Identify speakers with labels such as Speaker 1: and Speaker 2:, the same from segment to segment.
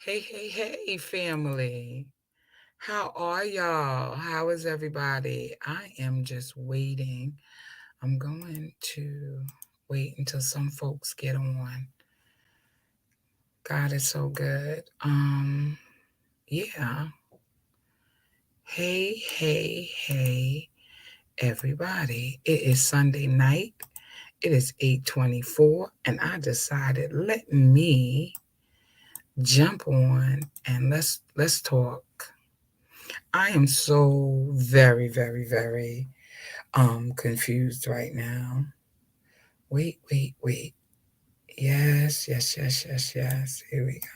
Speaker 1: Hey, family. How are y'all? How is everybody? I am just waiting. I'm going to wait until some folks get on. God is so good. Yeah. Hey, everybody. It is Sunday night. It is 8:24, and I decided let me jump on and let's talk. I am so very confused right now. Wait. Yes. Here we go.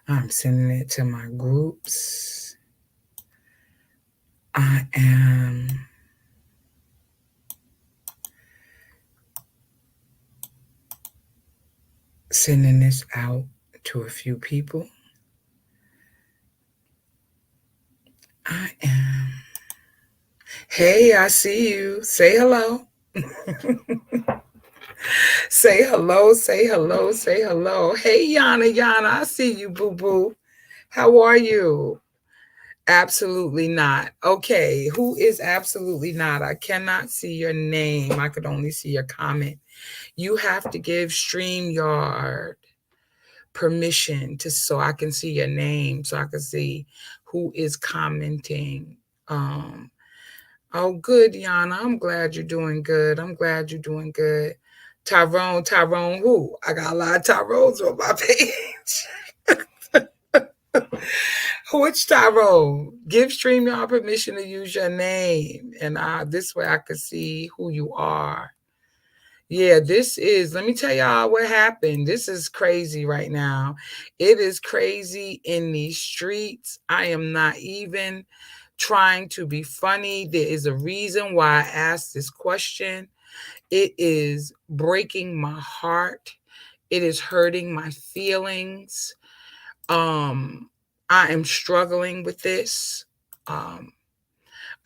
Speaker 1: I'm sending it to my groups. I am sending this out to a few people. I am. Hey, I see you. Say hello. Say hello. Hey, Yana, I see you, boo boo. How are you? Absolutely not. Okay, who is absolutely not? I cannot see your name. I could only see your comment. You have to give StreamYard permission to so I can see your name, so I can see who is commenting. Um, oh, good, Yana. I'm glad you're doing good. I'm glad you're doing good. Tyrone, who? I got a lot of Tyrones on my page. Which Tyrone? Give StreamYard permission to use your name. And this way I can see who you are. Yeah, let me tell y'all what happened. This is crazy right now. It is crazy in these streets. I am not even trying to be funny. There is a reason why I asked this question. It is breaking my heart. It is hurting my feelings. Um, I am struggling with this. Um,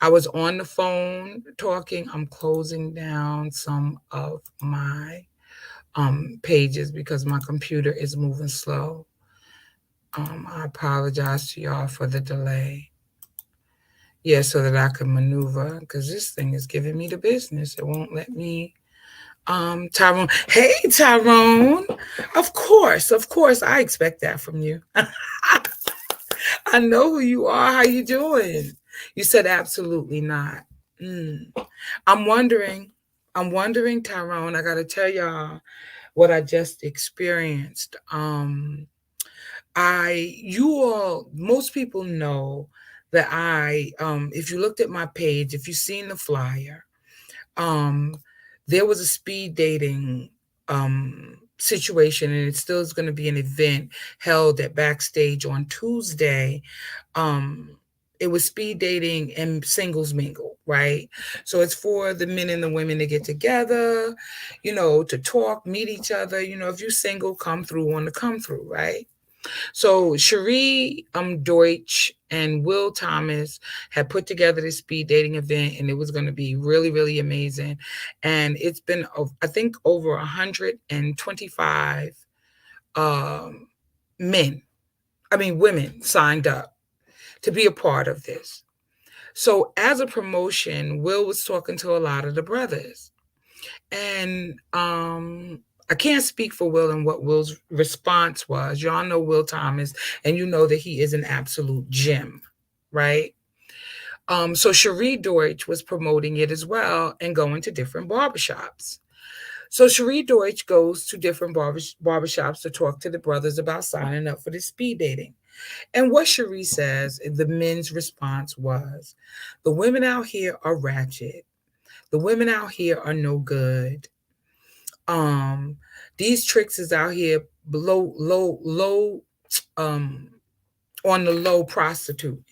Speaker 1: I was on the phone talking. I'm closing down some of my pages because my computer is moving slow. I apologize to y'all for the delay. Yeah, so that I can maneuver because this thing is giving me the business. It won't let me. Tyrone. Hey, Tyrone. Of course, I expect that from you. I know who you are. How you doing? You said absolutely not. Mm. I'm wondering. I'm wondering, Tyrone. I got to tell y'all what I just experienced. Most people know that if you looked at my page, if you've seen the flyer, um, there was a speed dating situation, and it still is going to be an event held at Backstage on Tuesday. Um, it was speed dating and singles mingle, right? So it's for the men and the women to get together, to talk, meet each other. If you're single, come through on the come through, right? So Cherie Deutsch and Will Thomas had put together this speed dating event, and it was going to be really amazing. And it's been, I think, over 125 um, women signed up to be a part of this. So as a promotion, Will was talking to a lot of the brothers. And I can't speak for Will and what Will's response was. Y'all know Will Thomas, and you know that he is an absolute gem, right? So Cherie Deutsch was promoting it as well and going to different barbershops. So Cherie Deutsch goes to different barbershops to talk to the brothers about signing up for the speed dating. And what Cherie says, the men's response was, the women out here are ratchet. The women out here are no good. Um, these tricks is out here low, um, on the low prostitute.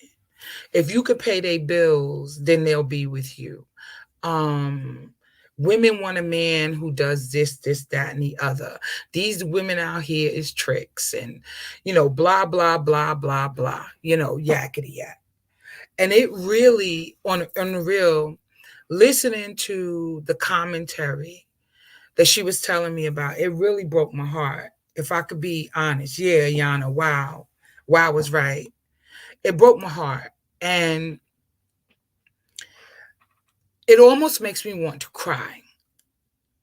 Speaker 1: If you could pay their bills, then they'll be with you. Um, Women want a man who does this, that, and the other. These women out here is tricks and, blah, yakety yak. And it really, on the real, listening to the commentary that she was telling me about, it really broke my heart. If I could be honest. Yeah, Yana, wow. Wow was right. It broke my heart. And it almost makes me want to cry,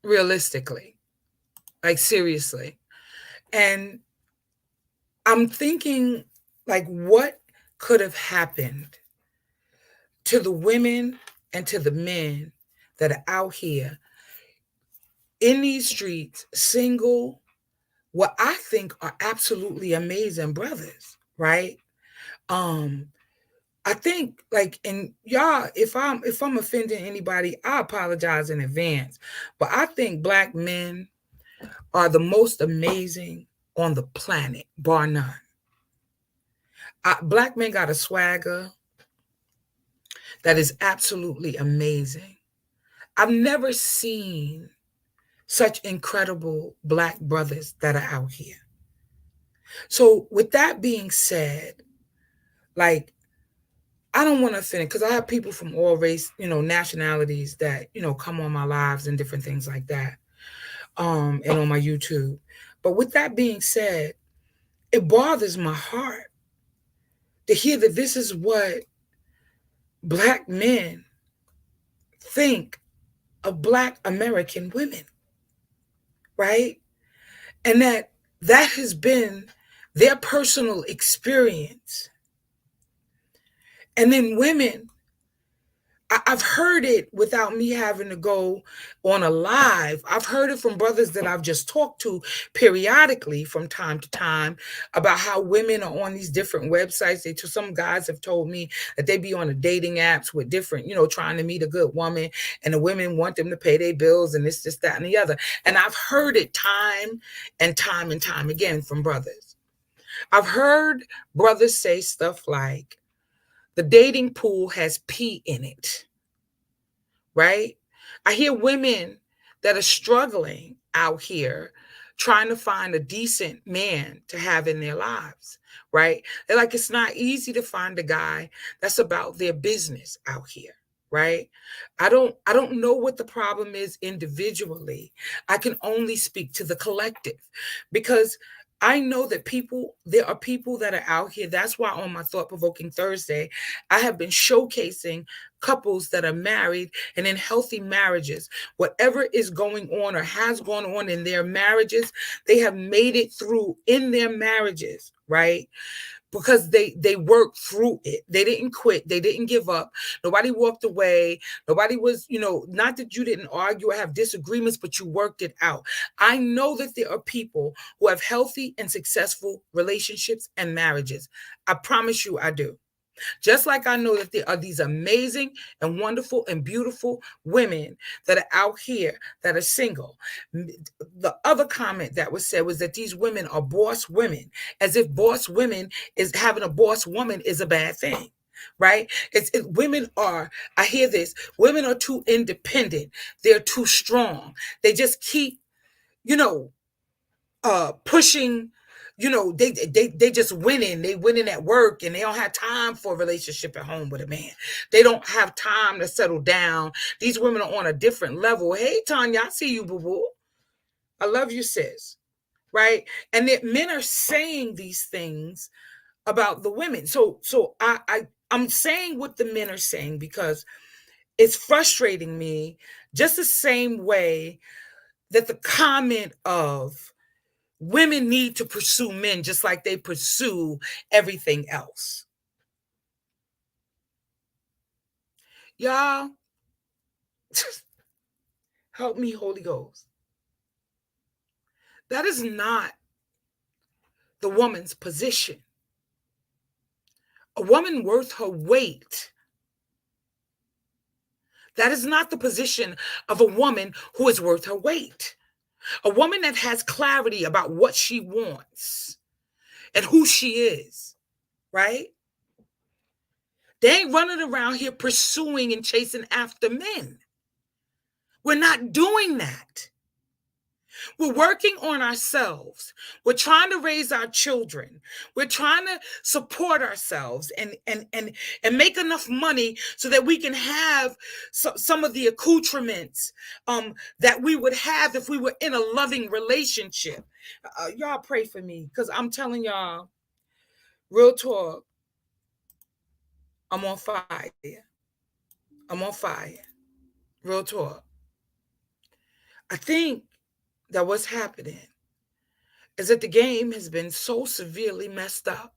Speaker 1: realistically, like seriously. And I'm thinking, like, what could have happened to the women and to the men that are out here in these streets, single, what I think are absolutely amazing brothers, right? Um, I think like, and y'all, if I'm offending anybody, I apologize in advance. But I think Black men are the most amazing on the planet, bar none. Black men got a swagger that is absolutely amazing. I've never seen such incredible Black brothers that are out here. So, with that being said, like, I don't want to offend because I have people from all race, nationalities that, come on my lives and different things like that, and on my YouTube. But with that being said, it bothers my heart to hear that this is what Black men think of Black American women, right? And that has been their personal experience. And then women, I've heard it without me having to go on a live. I've heard it from brothers that I've just talked to periodically from time to time about how women are on these different websites. Some guys have told me that they be on the dating apps with different, trying to meet a good woman, and the women want them to pay their bills and this, that, and the other. And I've heard it time and time and time again from brothers. I've heard brothers say stuff like, the dating pool has pee in it, right? I hear women that are struggling out here trying to find a decent man to have in their lives, right? They're like, it's not easy to find a guy that's about their business out here, right? I don't know what the problem is individually. I can only speak to the collective, because I know that there are people that are out here. That's why on my Thought Provoking Thursday, I have been showcasing couples that are married and in healthy marriages. Whatever is going on or has gone on in their marriages, they have made it through in their marriages, right? Because they worked through it. They didn't quit. They didn't give up. Nobody walked away. Nobody was, not that you didn't argue or have disagreements, but you worked it out. I know that there are people who have healthy and successful relationships and marriages. I promise you I do. Just like I know that there are these amazing and wonderful and beautiful women that are out here that are single. The other comment that was said was that these women are boss women, as if boss women is having a boss woman is a bad thing. Right? Women are, I hear this, women are too independent. They're too strong. They just keep, pushing, they just winning. They winning at work, and they don't have time for a relationship at home with a man. They don't have time to settle down. These women are on a different level. Hey, Tanya, I see you, boo-boo. I love you, sis. Right? And that men are saying these things about the women. So I'm saying what the men are saying because it's frustrating me just the same way that the comment of women need to pursue men just like they pursue everything else. Y'all, help me, Holy Ghost. That is not the woman's position. A woman worth her weight. That is not the position of a woman who is worth her weight. A woman that has clarity about what she wants and who she is, right? They ain't running around here pursuing and chasing after men. We're not doing that. We're working on ourselves. We're trying to raise our children. We're trying to support ourselves and make enough money so that we can have some of the accoutrements that we would have if we were in a loving relationship. Y'all pray for me because I'm telling y'all, real talk, I'm on fire. I'm on fire. Real talk. I think that what's happening is that the game has been so severely messed up.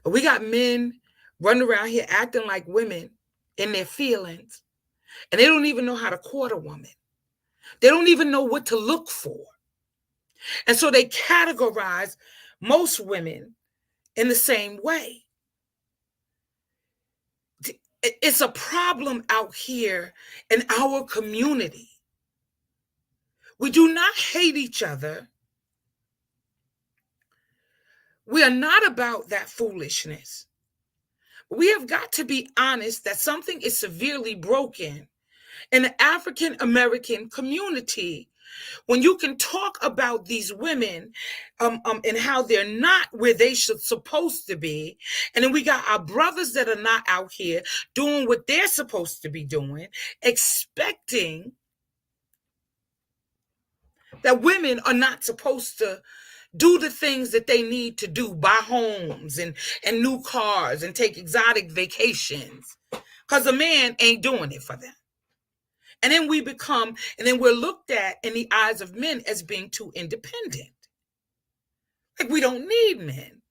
Speaker 1: We got men running around here acting like women in their feelings, and they don't even know how to court a woman. They don't even know what to look for. And so they categorize most women in the same way. It's a problem out here in our community. We do not hate each other. We are not about that foolishness. We have got to be honest that something is severely broken in the African American community when you can talk about these women and how they're not where they should supposed to be, and then we got our brothers that are not out here doing what they're supposed to be doing, expecting that women are not supposed to do the things that they need to do, buy homes and new cars and take exotic vacations, because a man ain't doing it for them. And then we're looked at in the eyes of men as being too independent. Like we don't need men.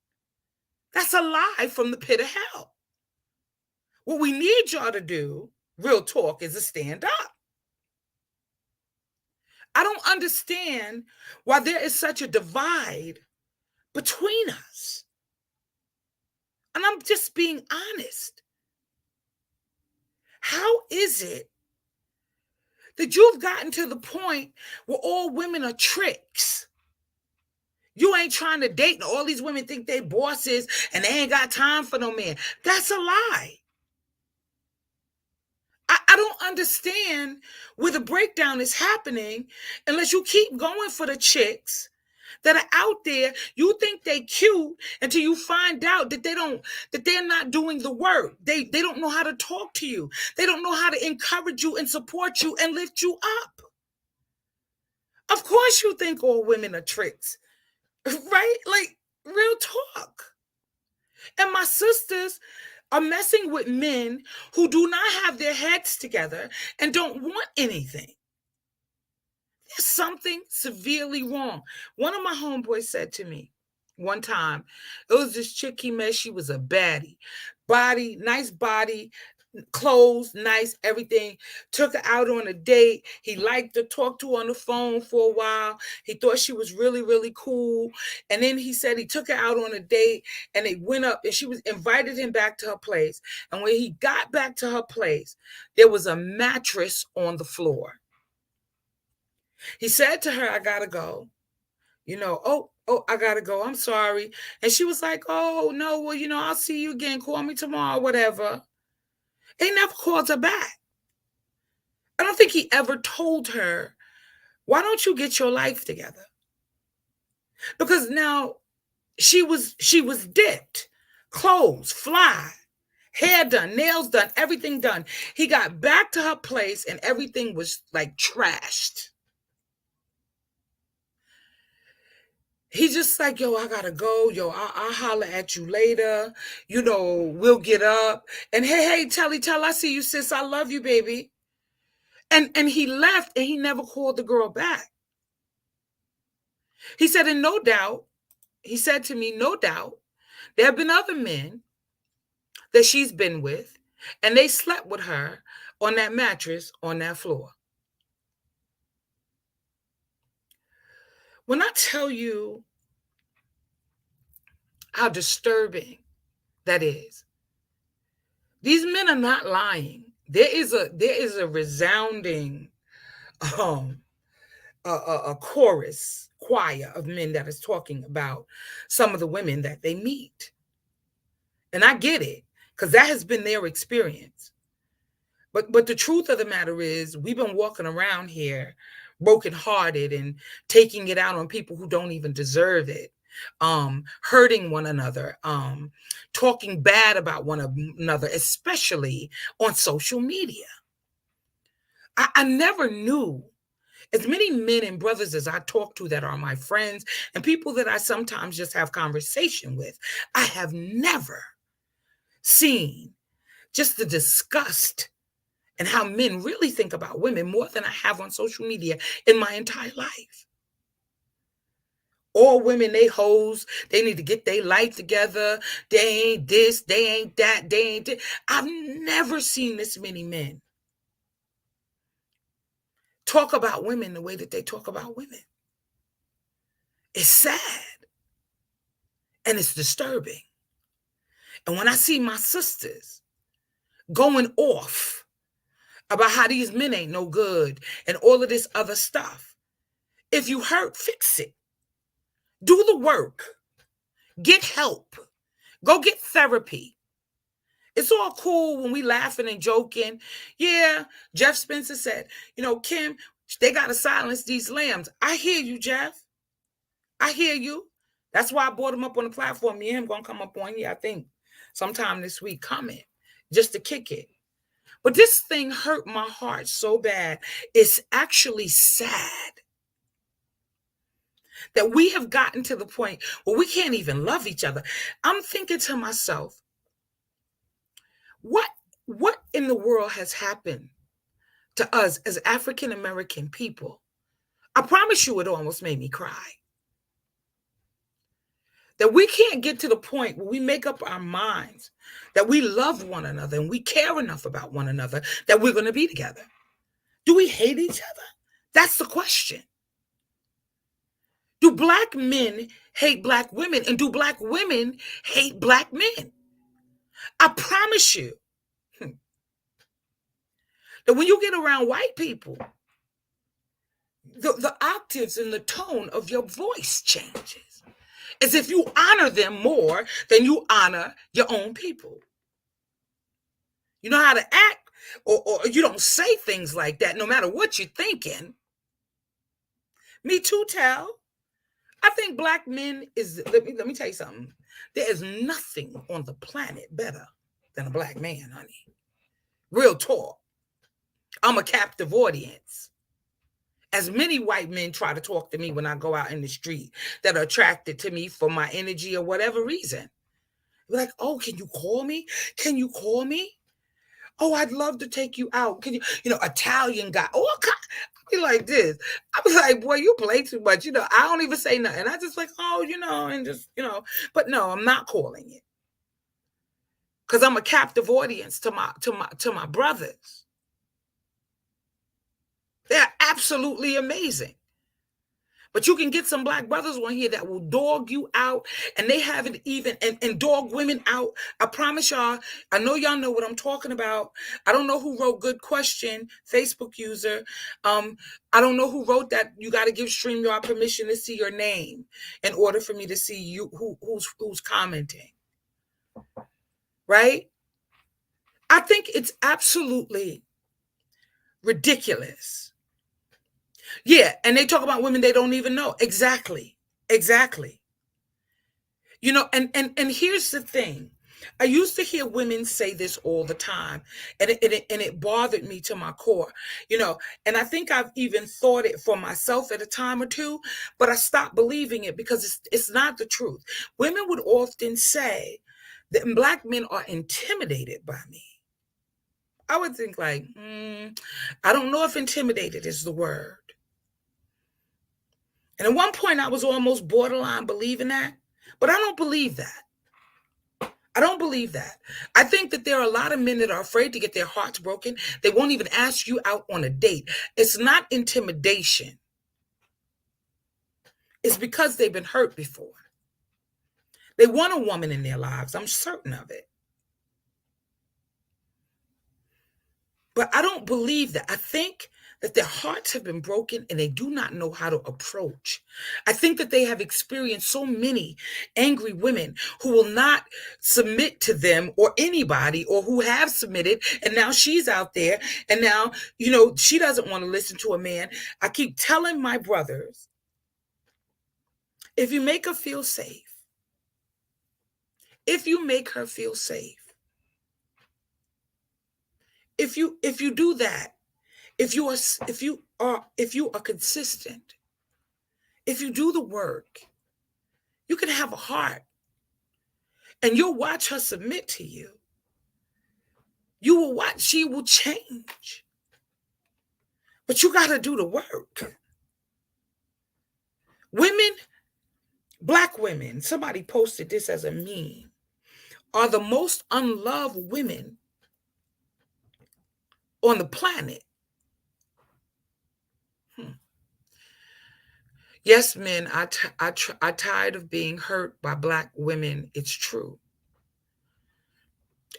Speaker 1: That's a lie from the pit of hell. What we need y'all to do, real talk, is to stand up. I don't understand why there is such a divide between us. And I'm just being honest. How is it that you've gotten to the point where all women are tricks? You ain't trying to date, and all these women think they bosses and they ain't got time for no man. That's a lie. I don't understand where the breakdown is happening unless you keep going for the chicks that are out there. You think they cute until you find out that they're not doing the work. They don't know how to talk to you. They don't know how to encourage you and support you and lift you up. Of course you think all women are tricks, right? Like, real talk. And my sisters are messing with men who do not have their heads together and don't want anything. There's something severely wrong. One of my homeboys said to me one time, it was this chick he met. She was a baddie. Body, nice body, clothes, nice, everything. Took her out on a date. He liked to talk to her on the phone for a while. He thought she was really, really cool. And then he said he took her out on a date and they went up and she was invited him back to her place. And when he got back to her place, there was a mattress on the floor. He said to her, I gotta go. Oh, I gotta go. I'm sorry. And she was like, oh, no, well, I'll see you again. Call me tomorrow, whatever. He never called her back. I don't think he ever told her, why don't you get your life together? Because now she was dipped, clothes, fly, hair done, nails done, everything done. He got back to her place and everything was like trashed. He's just like, yo, I gotta go. Yo, I'll holler at you later. We'll get up. And hey, Telly, I see you, sis. I love you, baby. And he left and he never called the girl back. He said, and no doubt, he said to me, no doubt, there have been other men that she's been with, and they slept with her on that mattress on that floor. When I tell you how disturbing that is, these men are not lying. There is a resounding a chorus choir of men that is talking about some of the women that they meet. And I get it, because that has been their experience. But the truth of the matter is, we've been walking around here brokenhearted and taking it out on people who don't even deserve it, hurting one another, talking bad about one another, especially on social media. I never knew as many men and brothers as I talk to that are my friends and people that I sometimes just have conversation with. I have never seen just the disgust and how men really think about women more than I have on social media in my entire life. All women, they hoes, they need to get their life together. They ain't this, they ain't that, they ain't this. I've never seen this many men talk about women the way that they talk about women. It's sad and it's disturbing. And when I see my sisters going off about how these men ain't no good and all of this other stuff, if you hurt, fix it. Do the work. Get help. Go get therapy. It's all cool when we laughing and joking. Yeah, Jeff Spencer said, Kim, they got to silence these lambs. I hear you, Jeff. I hear you. That's why I brought him up on the platform. Me and him going to come up on here, I think, sometime this week coming, just to kick it. But this thing hurt my heart so bad. It's actually sad that we have gotten to the point where we can't even love each other. I'm thinking to myself, what in the world has happened to us as African American people? I promise you it almost made me cry. That we can't get to the point where we make up our minds that we love one another and we care enough about one another that we're going to be together. Do we hate each other? That's the question. Do Black men hate Black women, and do Black women hate Black men? I promise you that when you get around white people, the octaves and the tone of your voice changes, as if you honor them more than you honor your own people. You know how to act, or you don't say things like that no matter what you're thinking. Me too, Tal. I think Black men is, let me tell you something. There is nothing on the planet better than a Black man, honey. Real talk. I'm a captive audience. As many white men try to talk to me when I go out in the street that are attracted to me for my energy or whatever reason. They're like, oh, can you call me? Can you call me? Oh, I'd love to take you out. Can you, Italian guy. Oh, I be like this. I was like, boy, you play too much. I don't even say nothing. I just like, oh, and just, but no, I'm not calling it. Because I'm a captive audience to my brothers. They're absolutely amazing. But you can get some Black brothers on here that will dog you out, and they haven't even, and dog women out. I promise y'all, I know y'all know what I'm talking about. I don't know who wrote good question, Facebook user. I don't know who wrote that. You got to give StreamYard permission to see your name in order for me to see you who's commenting. Right? I think it's absolutely ridiculous. Yeah, and they talk about women they don't even know. Exactly. And here's the thing. I used to hear women say this all the time, and it bothered me to my core, and I think I've even thought it for myself at a time or two, but I stopped believing it because it's not the truth. Women would often say that Black men are intimidated by me. I would think like, I don't know if intimidated is the word. And at one point, I was almost borderline believing that, but I don't believe that. I don't believe that. I think that there are a lot of men that are afraid to get their hearts broken. They won't even ask you out on a date. It's not intimidation. It's because they've been hurt before. They want a woman in their lives. I'm certain of it. But I don't believe that. I think that their hearts have been broken and they do not know how to approach. I think that they have experienced so many angry women who will not submit to them or anybody, or who have submitted, and now she's out there, and now, she doesn't want to listen to a man. I keep telling my brothers, if you make her feel safe, if you make her feel safe, if you do that, if you are consistent, if you do the work, you can have a heart, and you'll watch her submit to you. You will watch, she will change. But you got to do the work. Women, Black women, somebody posted this as a meme, are the most unloved women on the planet. Yes, men, I tired of being hurt by Black women. It's true.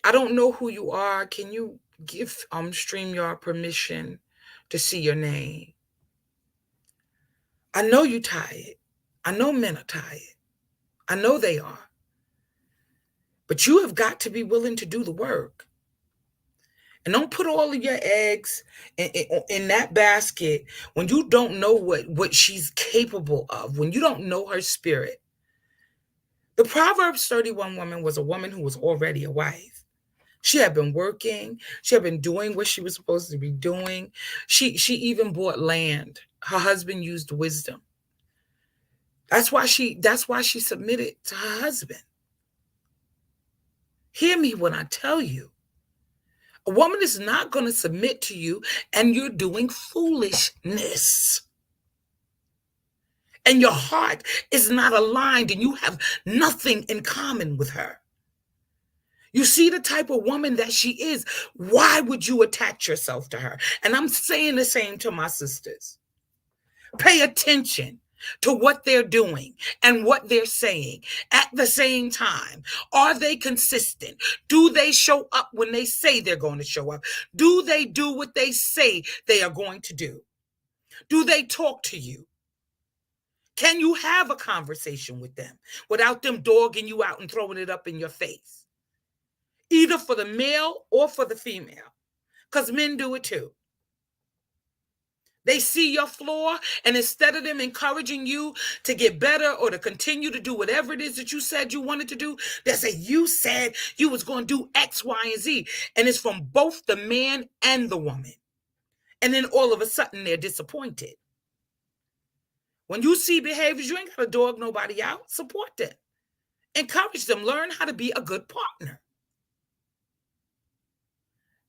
Speaker 1: I don't know who you are. Can you give StreamYard permission to see your name? I know you're tired. I know men are tired. I know they are. But you have got to be willing to do the work. And don't put all of your eggs in that basket when you don't know what she's capable of, when you don't know her spirit. The Proverbs 31 woman was a woman who was already a wife. She had been working. She had been doing what she was supposed to be doing. She even bought land. Her husband used wisdom. That's why she submitted to her husband. Hear me when I tell you. A woman is not going to submit to you and you're doing foolishness. And your heart is not aligned and you have nothing in common with her. You see the type of woman that she is. Why would you attach yourself to her? And I'm saying the same to my sisters. Pay attention to what they're doing and what they're saying at the same time. Are they consistent? Do they show up when they say they're going to show up? Do they do what they say they are going to do? Do they talk to you? Can you have a conversation with them without them dogging you out and throwing it up in your face? Either for the male or for the female, because men do it too. They see your flaw, and instead of them encouraging you to get better or to continue to do whatever it is that you said you wanted to do, they say, you said you was going to do X, Y, and Z. And it's from both the man and the woman. And then all of a sudden, they're disappointed. When you see behaviors, you ain't got to dog nobody out. Support them. Encourage them. Learn how to be a good partner.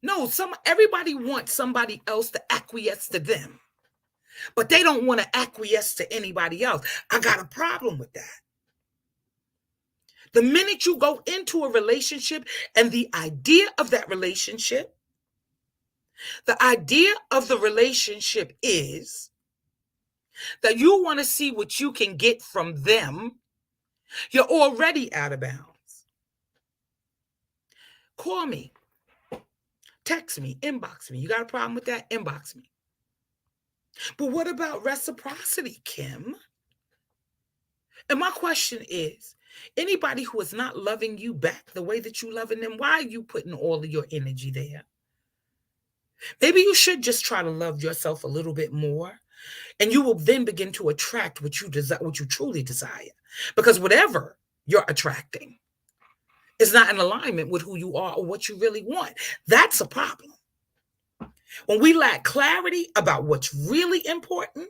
Speaker 1: No, everybody wants somebody else to acquiesce to them, but they don't want to acquiesce to anybody else. I got a problem with that. The minute you go into a relationship and the idea of that relationship, the idea of the relationship is that you want to see what you can get from them, you're already out of bounds. Call me. Text me, inbox me. You got a problem with that? Inbox me. But what about reciprocity, Kim? And my question is, anybody who is not loving you back the way that you loving them, why are you putting all of your energy there? Maybe you should just try to love yourself a little bit more, and you will then begin to attract what you desire, what you truly desire. Because whatever you're attracting is not in alignment with who you are or what you really want. That's a problem. When we lack clarity about what's really important,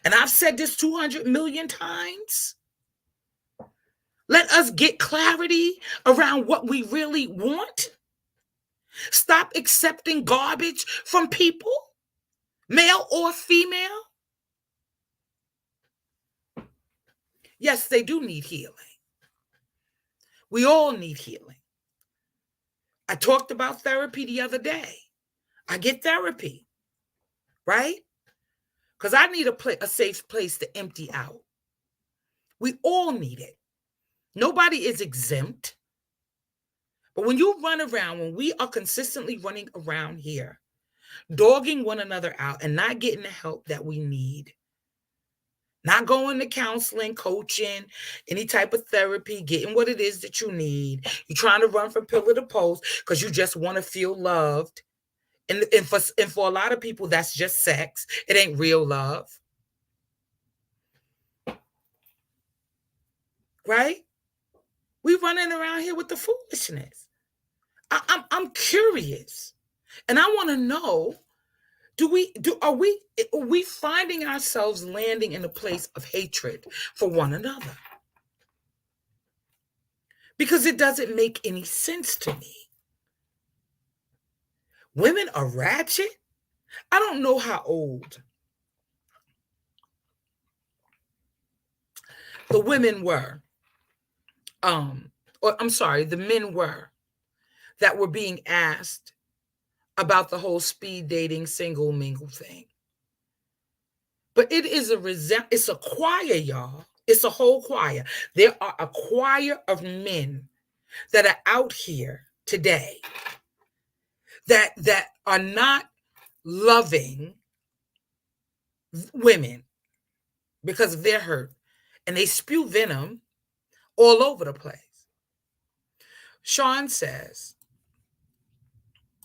Speaker 1: and I've said this 200 million times, let us get clarity around what we really want. Stop accepting garbage from people, male or female. Yes, they do need healing. We all need healing. I talked about therapy the other day. I get therapy, right? Because I need a safe place to empty out. We all need it. Nobody is exempt. But when you run around, when we are consistently running around here, dogging one another out and not getting the help that we need. Not going to counseling, coaching, any type of therapy, getting what it is that you need. You're trying to run from pillar to post because you just want to feel loved. And for a lot of people, that's just sex. It ain't real love. Right? We running around here with the foolishness. I'm curious. And I want to know, are we finding ourselves landing in a place of hatred for one another? Because it doesn't make any sense to me. Women are ratchet. I don't know how old the women were. Or I'm sorry, the men were that were being asked about the whole speed dating single mingle thing. But it is it's a choir, y'all. It's a whole choir. There are a choir of men that are out here today that are not loving women because of their hurt, and they spew venom all over the place. Sean says,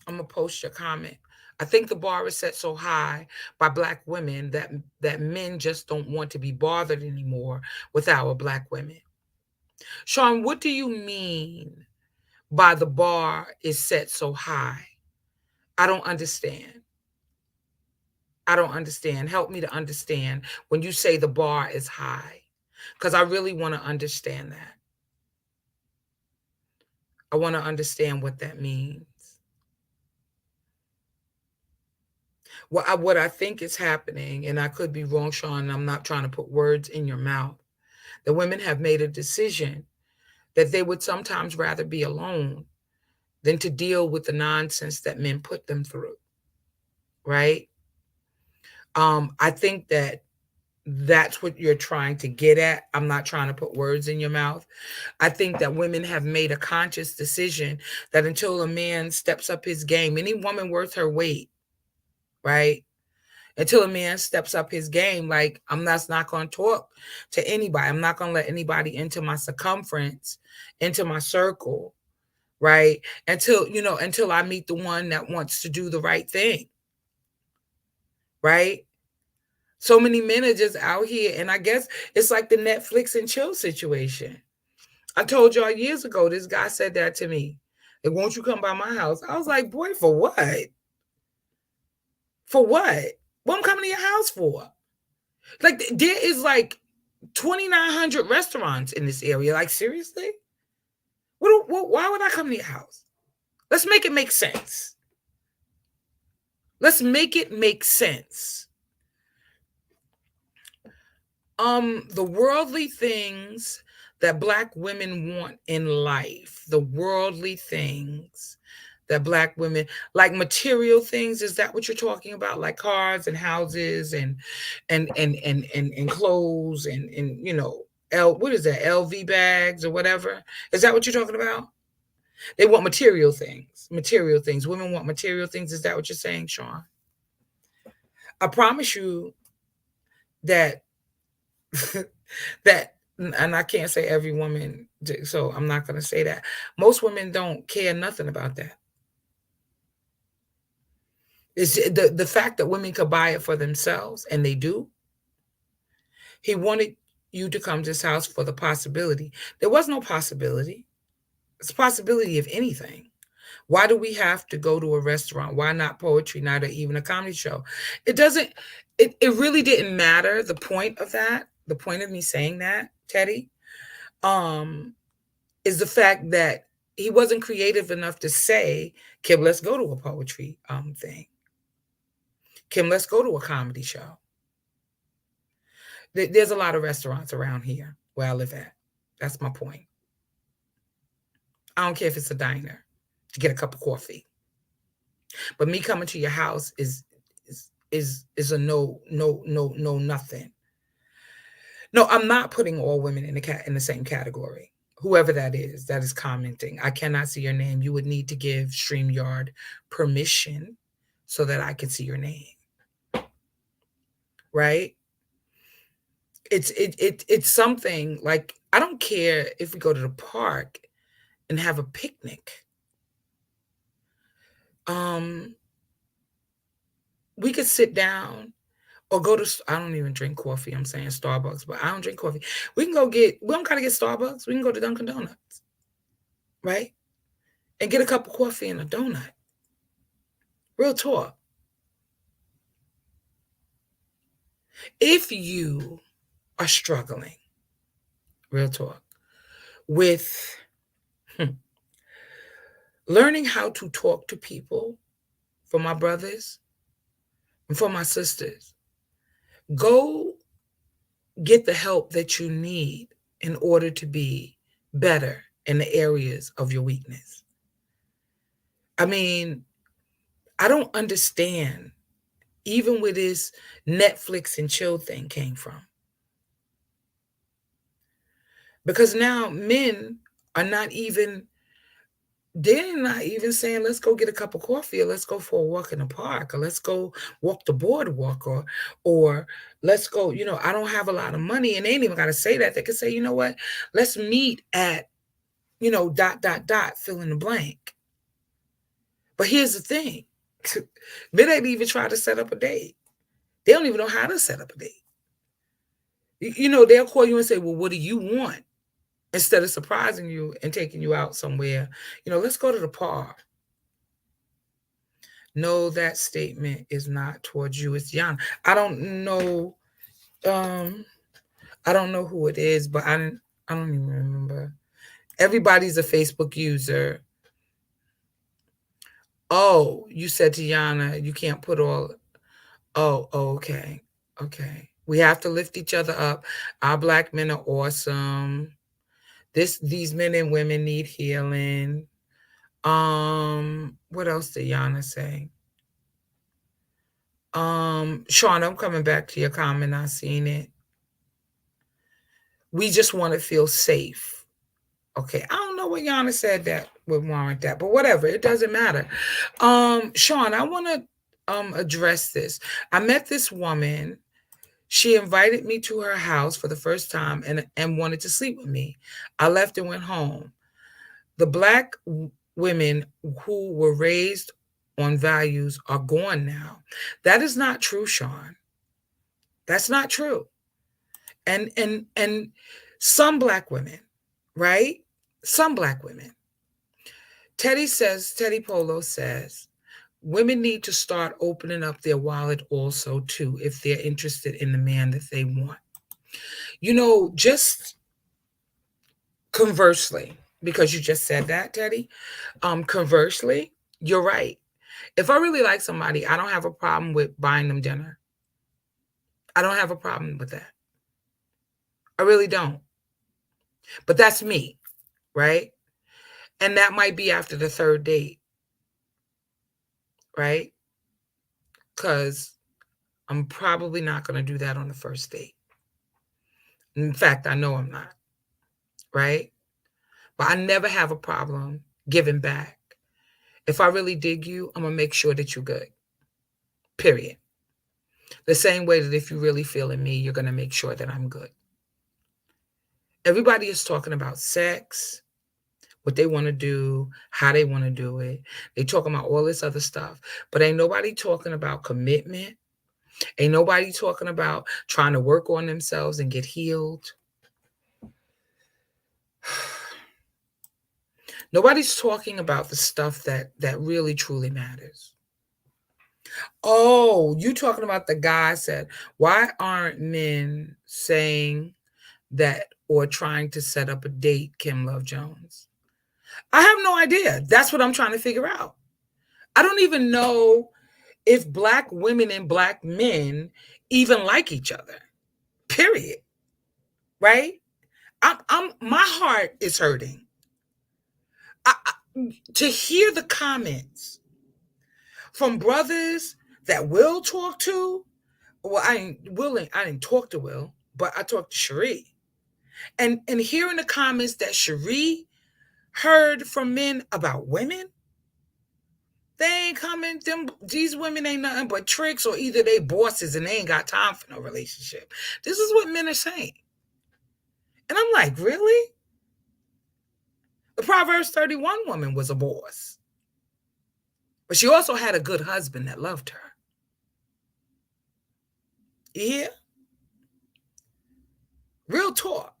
Speaker 1: I'm gonna post your comment. I think the bar is set so high by Black women that men just don't want to be bothered anymore with our Black women. Sean, what do you mean by the bar is set so high? I don't understand. I don't understand. Help me to understand when you say the bar is high, because I really want to understand that. I want to understand what that means. What I think is happening, and I could be wrong, Sean, I'm not trying to put words in your mouth, the women have made a decision that they would sometimes rather be alone than to deal with the nonsense that men put them through, right? I think that's what you're trying to get at. I'm not trying to put words in your mouth. I think that women have made a conscious decision that until a man steps up his game, any woman worth her weight, right? Until a man steps up his game, like, I'm not going to talk to anybody. I'm not going to let anybody into my circumference, into my circle, right? Until I meet the one that wants to do the right thing, right? So many men are just out here, and I guess it's like the Netflix and chill situation. I told y'all years ago, this guy said that to me. Like, won't you come by my house? I was like, boy, for what? For what? What I'm coming to your house for? Like, there is like 2,900 restaurants in this area. Like, seriously? Why would I come to your house? Let's make it make sense. Let's make it make sense. The worldly things that Black women want in life, the worldly things that Black women, like material things, is that what you're talking about? Like cars and houses and clothes and what is that, LV bags or whatever? Is that what you're talking about? They want material things. Material things. Women want material things. Is that what you're saying, Sean? I promise you that that, and I can't say every woman, so I'm not going to say that. Most women don't care nothing about that. It's the fact that women could buy it for themselves, and they do. He wanted you to come to his house for the possibility. There was no possibility. It's a possibility of anything. Why do we have to go to a restaurant? Why not poetry night or even a comedy show? It really didn't matter. The point of that, the point of me saying that, Teddy, is the fact that he wasn't creative enough to say, Kim, let's go to a poetry thing. Kim, let's go to a comedy show. There's a lot of restaurants around here where I live at. That's my point. I don't care if it's a diner to get a cup of coffee. But me coming to your house is a no, nothing. No, I'm not putting all women in the same category. Whoever that is commenting, I cannot see your name. You would need to give StreamYard permission so that I can see your name. Right? It's something like, I don't care if we go to the park and have a picnic. We could sit down or go to, I don't even drink coffee. I'm saying Starbucks, but I don't drink coffee. We don't gotta get Starbucks. We can go to Dunkin' Donuts, right? And get a cup of coffee and a donut. Real talk. If you are struggling, real talk, with learning how to talk to people, for my brothers and for my sisters, go get the help that you need in order to be better in the areas of your weakness. I mean, I don't understand even where this Netflix and chill thing came from. Because now men are not even, they're not even saying, let's go get a cup of coffee, or let's go for a walk in the park, or let's go walk the boardwalk, or let's go, I don't have a lot of money. And they ain't even gotta say that. They could say, you know what, let's meet at, dot, dot, dot, fill in the blank. But here's the thing. Men ain't even try to set up a date. They don't even know how to set up a date. They'll call you and say, well, what do you want? Instead of surprising you and taking you out somewhere, let's go to the park. No, that statement is not towards you. It's Yana. I don't know. I don't know who it is, but I don't even remember. Everybody's a Facebook user. Oh, you said to Yana, you can't put all. Oh, okay. Okay. We have to lift each other up. Our Black men are awesome. These men and women need healing. What else did Yana say? Sean, I'm coming back to your comment. I seen it. We just want to feel safe. Okay, I don't know what Yana said that would warrant that, but whatever, it doesn't matter. Sean, I want to address this. I met this woman. She invited me to her house for the first time and wanted to sleep with me. I left and went home. The Black women who were raised on values are gone now. That is not true, Sean. That's not true. And some Black women, right? Some Black women. Teddy Polo says, women need to start opening up their wallet also too, if they're interested in the man that they want. Just conversely, because you just said that, Teddy, conversely, you're right. If I really like somebody, I don't have a problem with buying them dinner. I don't have a problem with that. I really don't. But that's me, right? And that might be after the third date, right? Because I'm probably not going to do that on the first date. In fact, I know I'm not, right? But I never have a problem giving back. If I really dig you, I'm going to make sure that you're good. Period. The same way that if you really feel in me, you're going to make sure that I'm good. Everybody is talking about sex, what they want to do, how they want to do it. They talking about all this other stuff. But ain't nobody talking about commitment. Ain't nobody talking about trying to work on themselves and get healed. Nobody's talking about the stuff that really truly matters. Oh, you talking about the guy said, why aren't men saying that or trying to set up a date, Kim Love Jones? I have no idea. That's what I'm trying to figure out. I don't even know if Black women and Black men even like each other. Period. Right? My heart is hurting. To hear the comments from brothers that Will talk to. Well, I didn't talk to Will, but I talked to Cherie. And hearing the comments that Cherie heard from men about women, They ain't coming. These women ain't nothing but tricks, or either they bosses and they ain't got time for no relationship. This is what men are saying. And I'm like, really? The Proverbs 31 woman was a boss. But she also had a good husband that loved her. Yeah. Real talk.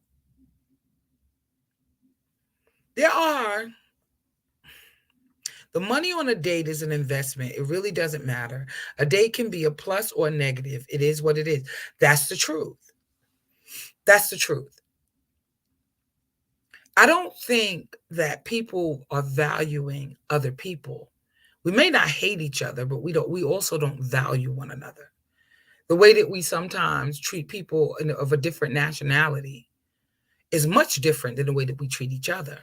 Speaker 1: The money on a date is an investment. It really doesn't matter. A date can be a plus or a negative. It is what it is. That's the truth. That's the truth. I don't think that people are valuing other people. We may not hate each other, but we also don't value one another. The way that we sometimes treat people of a different nationality is much different than the way that we treat each other.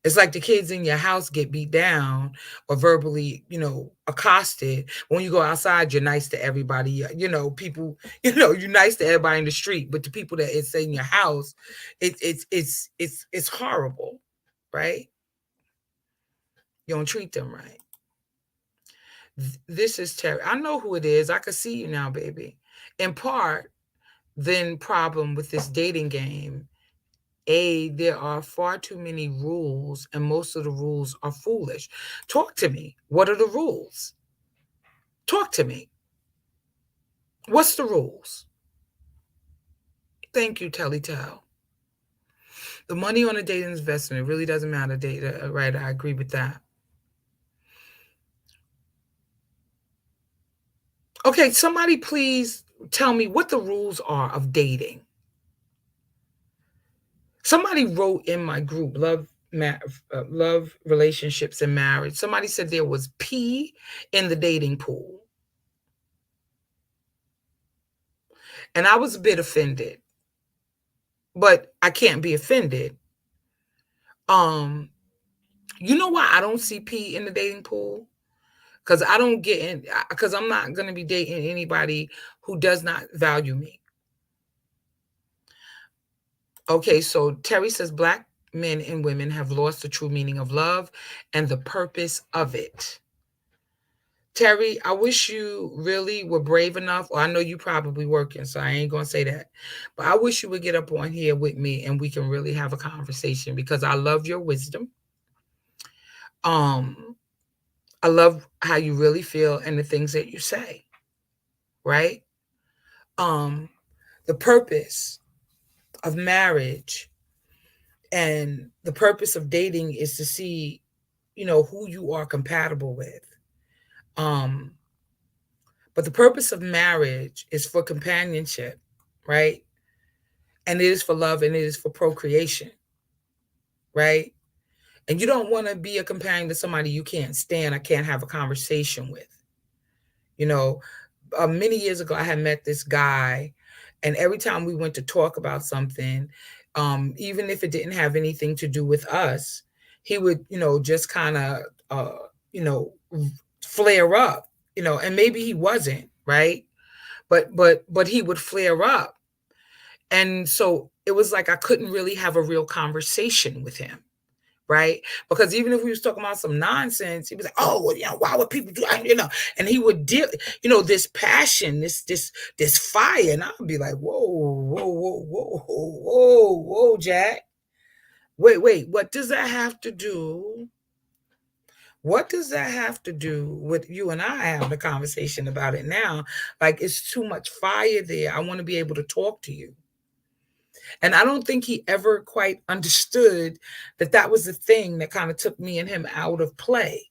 Speaker 1: It's like the kids in your house get beat down or verbally, accosted. When you go outside, you're nice to everybody. People, you're nice to everybody in the street, but the people that it's in your house, it's horrible, right? You don't treat them right. This is Terry. I know who it is. I can see you now, baby. In part, then problem with this dating game. There are far too many rules, and most of the rules are foolish. Talk to me. What are the rules? Talk to me. What's the rules? Thank you, Telly Tell. The money on a dating investment, it really doesn't matter, data, right? I agree with that. Okay, somebody please tell me what the rules are of dating. Somebody wrote in my group, Love Relationships and Marriage. Somebody said there was pee in the dating pool. And I was a bit offended. But I can't be offended. You know why I don't see pee in the dating pool? Because I don't get in, because I'm not going to be dating anybody who does not value me. Okay, so Terry says Black men and women have lost the true meaning of love and the purpose of it. Terry, I wish you really were brave enough, or I know you probably working, so I ain't going to say that. But I wish you would get up on here with me and we can really have a conversation, because I love your wisdom. I love how you really feel and the things that you say, right? The purpose of marriage and the purpose of dating is to see, who you are compatible with. But the purpose of marriage is for companionship, right? And it is for love, and it is for procreation, right? And you don't want to be a companion to somebody you can't stand or can't have a conversation with. Many years ago, I had met this guy, and every time we went to talk about something, even if it didn't have anything to do with us, he would, just kind of, flare up, and maybe he wasn't, right? But he would flare up. And so it was like I couldn't really have a real conversation with him. Right? Because even if we was talking about some nonsense, he was like, "Oh, well, why would people do?" And he would deal, this passion, this fire, and I'd be like, "Whoa, whoa, whoa, whoa, whoa, whoa, Jack! Wait, what does that have to do? What does that have to do with you and I having a conversation about it now? Like, it's too much fire there. I want to be able to talk to you." And I don't think he ever quite understood that that was the thing that kind of took me and him out of play.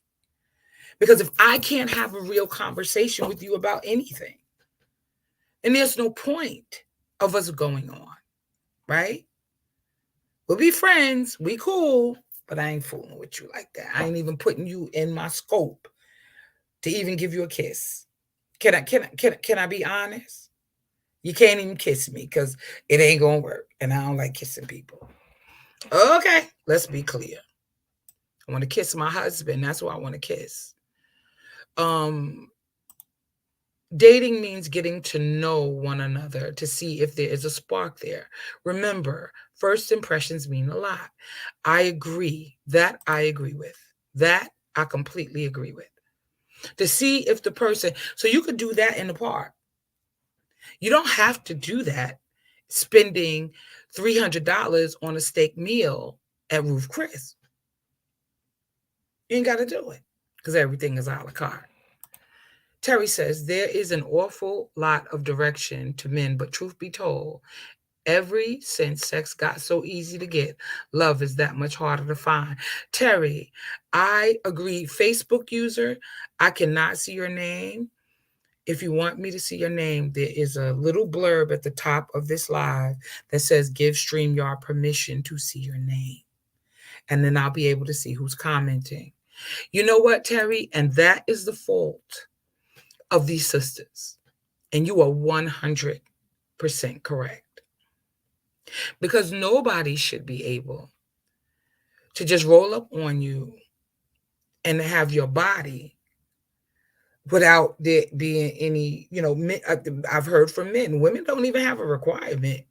Speaker 1: Because if I can't have a real conversation with you about anything, and there's no point of us going on, right? We'll be friends, we cool, but I ain't fooling with you like that. I ain't even putting you in my scope to even give you a kiss. Can I be honest? You can't even kiss me because it ain't gonna work, and I don't like kissing people. Okay, let's be clear. I want to kiss my husband. That's who I want to kiss. Dating means getting to know one another to see if there is a spark there. Remember, first impressions mean a lot. I agree. That I agree with. That I completely agree with. To see if the person, so you could do that in the park. You don't have to do that spending $300 on a steak meal at Ruth Chris. You ain't got to do it because everything is a la carte. Terry says, there is an awful lot of direction to men, but truth be told, ever since sex got so easy to get, love is that much harder to find. Terry, I agree. Facebook user, I cannot see your name. If you want me to see your name, there is a little blurb at the top of this live that says, give StreamYard permission to see your name. And then I'll be able to see who's commenting. You know what, Terry? And that is the fault of these sisters. And you are 100% correct. Because nobody should be able to just roll up on you and have your body without there being any, men, I've heard from men, women don't even have a requirement.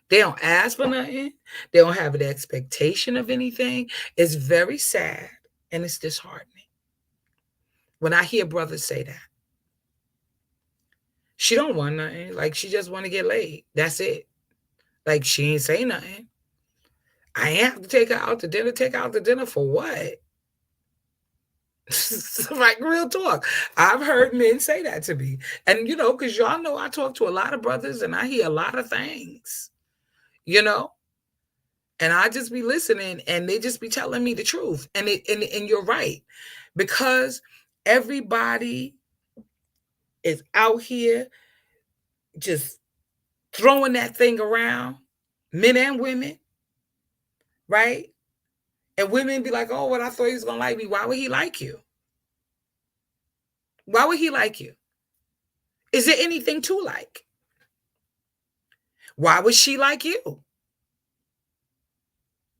Speaker 1: They don't ask for nothing. They don't have an expectation of anything. It's very sad and it's disheartening when I hear brothers say that. She don't want nothing. Like, she just want to get laid. That's it. Like, she ain't say nothing. I ain't have to take her out to dinner. Take her out to dinner for what? Like, real talk. I've heard men say that to me. And, because y'all know I talk to a lot of brothers and I hear a lot of things, and I just be listening and they just be telling me the truth. And you're right. Because everybody is out here just throwing that thing around, men and women, right? And women be like, oh, well, I thought he was going to like me. Why would he like you? Why would he like you? Is there anything to like? Why would she like you?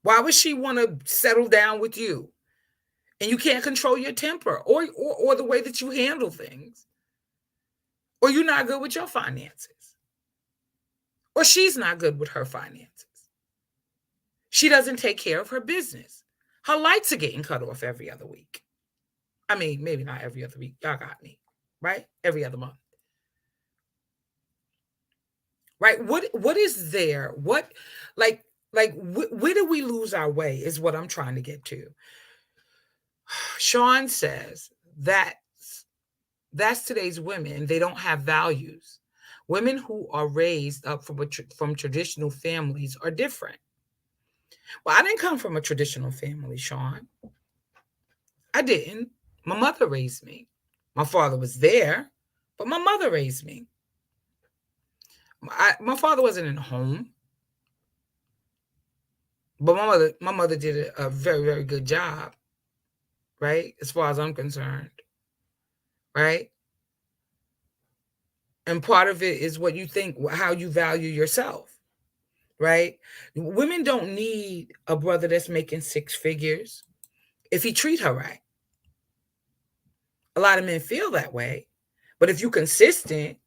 Speaker 1: Why would she want to settle down with you? And you can't control your temper or the way that you handle things. Or you're not good with your finances. Or she's not good with her finances. She doesn't take care of her business. Her lights are getting cut off every other week. I mean, maybe not every other week. Y'all got me, right? Every other month. Right? What is there? Where do we lose our way is what I'm trying to get to. Sean says that's today's women. They don't have values. Women who are raised up from traditional families are different. Well, I didn't come from a traditional family, Sean. I didn't. My mother raised me. My father was there, but my mother raised me. My father wasn't in a home, but my mother did a very, very good job, right? As far as I'm concerned, right? And part of it is what you think, how you value yourself, right? Women don't need a brother that's making six figures if he treat her right. A lot of men feel that way, but if you're consistent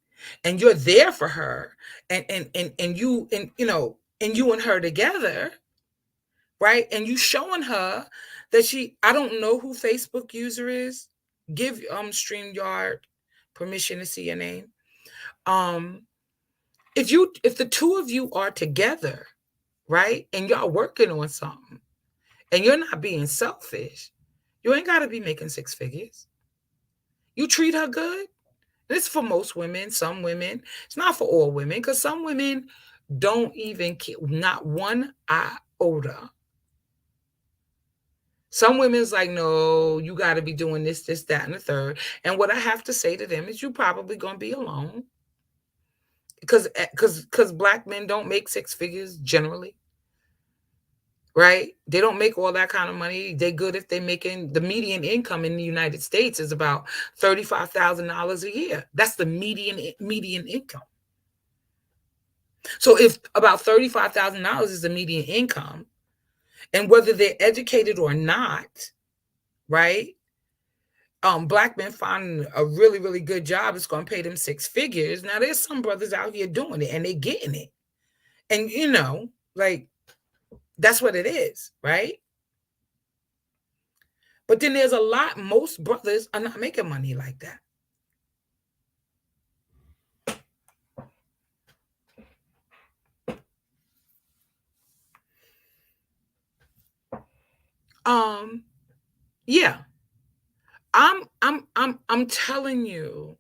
Speaker 1: and you're there for her, and you and her together, right? And you showing her that I don't know who Facebook user is. Give StreamYard permission to see your name. If the two of you are together, right, and y'all working on something, and you're not being selfish, you ain't got to be making six figures. You treat her good. This is for most women. Some women, it's not for all women, because some women don't even care, not one iota. Some women's like, no, you got to be doing this, that, and the third. And what I have to say to them is, you're probably going to be alone, because Black men don't make six figures generally, right? They don't make all that kind of money. They're good if they're making, the median income in the United States is about $35,000 a year. That's the median income. So if about $35,000 is the median income, and whether they're educated or not, right? Black men finding a really, really good job is going to pay them six figures. Now, there's some brothers out here doing it and they're getting it. And, like, that's what it is, right? But then there's a lot, most brothers are not making money like that. Yeah. I'm telling you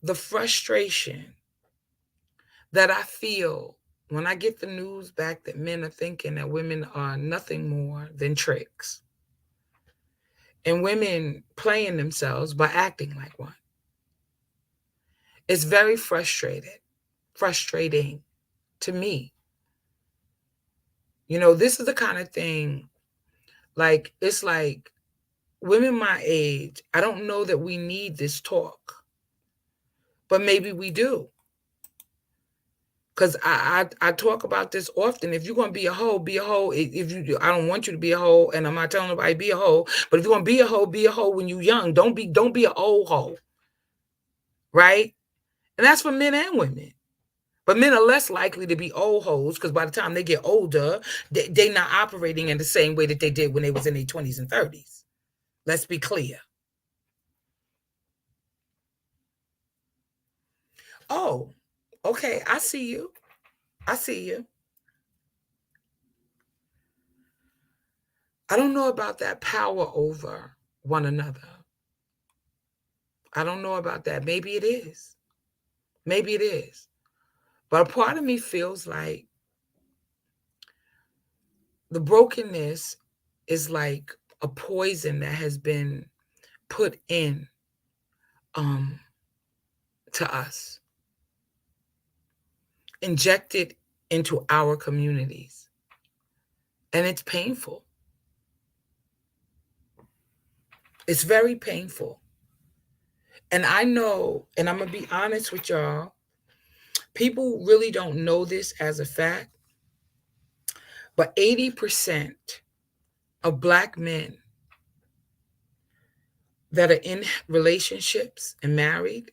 Speaker 1: the frustration that I feel when I get the news back that men are thinking that women are nothing more than tricks, and women playing themselves by acting like one. It's very frustrating to me. You know, this is the kind of thing, like, it's like women my age, I don't know that we need this talk, but maybe we do. Because I talk about this often. If you're gonna be a hoe, be a hoe. If you, I don't want you to be a hoe, and I'm not telling nobody be a hoe. But if you're gonna be a hoe when you're young. Don't be an old hoe, right? And that's for men and women. But men are less likely to be old hoes because by the time they get older, they're not operating in the same way that they did when they was in their 20s and 30s. Let's be clear. Oh, okay. I see you. I see you. I don't know about that power over one another. I don't know about that. Maybe it is. Maybe it is. But a part of me feels like the brokenness is like a poison that has been put in um to us, injected into our communities. And it's painful. It's very painful. And I know, and I'm going to be honest with y'all, people really don't know this as a fact, but 80% of Black men that are in relationships and married,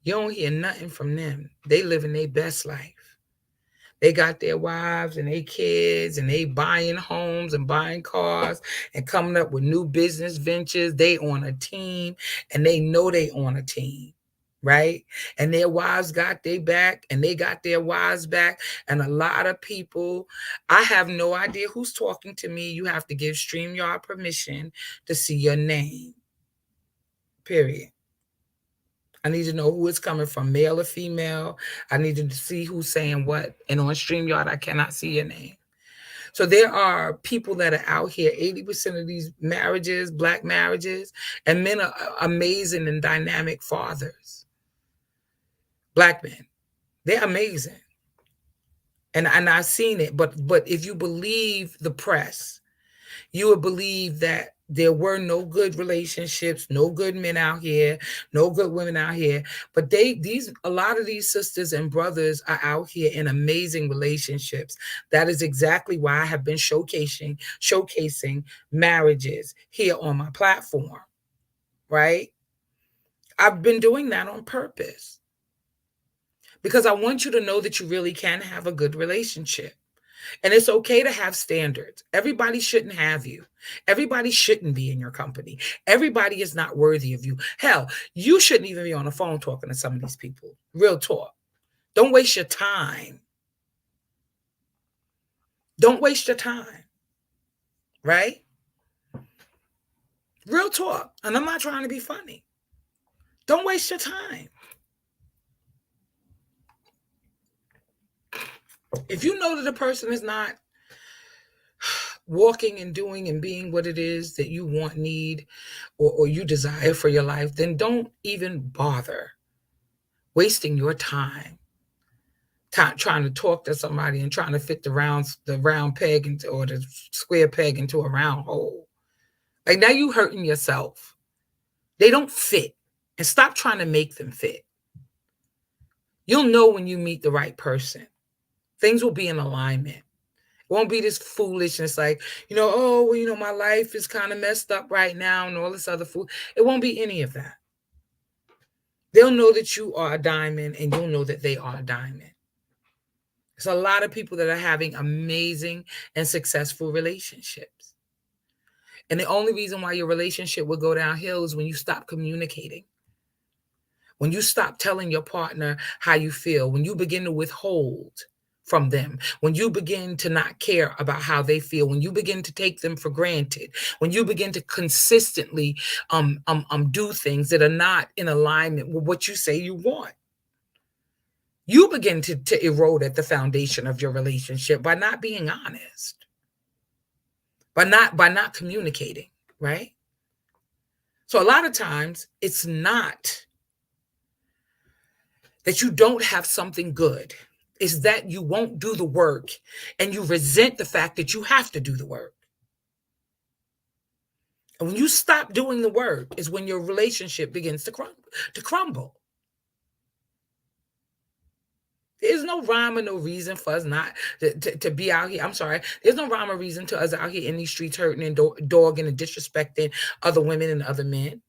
Speaker 1: you don't hear nothing from them. They living their best life. They got their wives and their kids and they buying homes and buying cars and coming up with new business ventures. They on a team and they know they on a team, right? And their wives got their back and they got their wives back. And a lot of people, I have no idea who's talking to me. You have to give StreamYard permission to see your name, period. I need to know who it's coming from, male or female. I need to see who's saying what. And on StreamYard, I cannot see your name. So there are people that are out here, 80% of these marriages, Black marriages, and men are amazing and dynamic fathers. Black men, they're amazing. And I've seen it. But if you believe the press, you would believe that there were no good relationships, no good men out here, no good women out here. But a lot of these sisters and brothers are out here in amazing relationships. That is exactly why I have been showcasing marriages here on my platform, right? I've been doing that on purpose because I want you to know that you really can have a good relationship. And it's okay to have standards. Everybody shouldn't have you. Everybody shouldn't be in your company. Everybody is not worthy of you. Hell, you shouldn't even be on the phone talking to some of these people. Real talk. Don't waste your time. Don't waste your time. Right? Real talk. And I'm not trying to be funny. Don't waste your time. If you know that the person is not walking and doing and being what it is that you want, need, or you desire for your life, then don't even bother wasting your time trying to talk to somebody and trying to fit the round peg into, or the square peg into a round hole. Like, now you hurting yourself. They don't fit. And stop trying to make them fit. You'll know when you meet the right person. Things will be in alignment. It won't be this foolishness like, oh, well, my life is kind of messed up right now and all this other fool. It won't be any of that. They'll know that you are a diamond and you'll know that they are a diamond. There's a lot of people that are having amazing and successful relationships. And the only reason why your relationship will go downhill is when you stop communicating. When you stop telling your partner how you feel, when you begin to withhold from them, when you begin to not care about how they feel, when you begin to take them for granted, when you begin to consistently do things that are not in alignment with what you say you want, you begin to erode at the foundation of your relationship by not being honest, by not communicating, right? So a lot of times it's not that you don't have something good, is that you won't do the work and you resent the fact that you have to do the work. And when you stop doing the work is when your relationship begins to crumble. There's no rhyme or no reason for us not to be out here. I'm sorry. There's no rhyme or reason to us out here in these streets hurting and dogging and disrespecting other women and other men.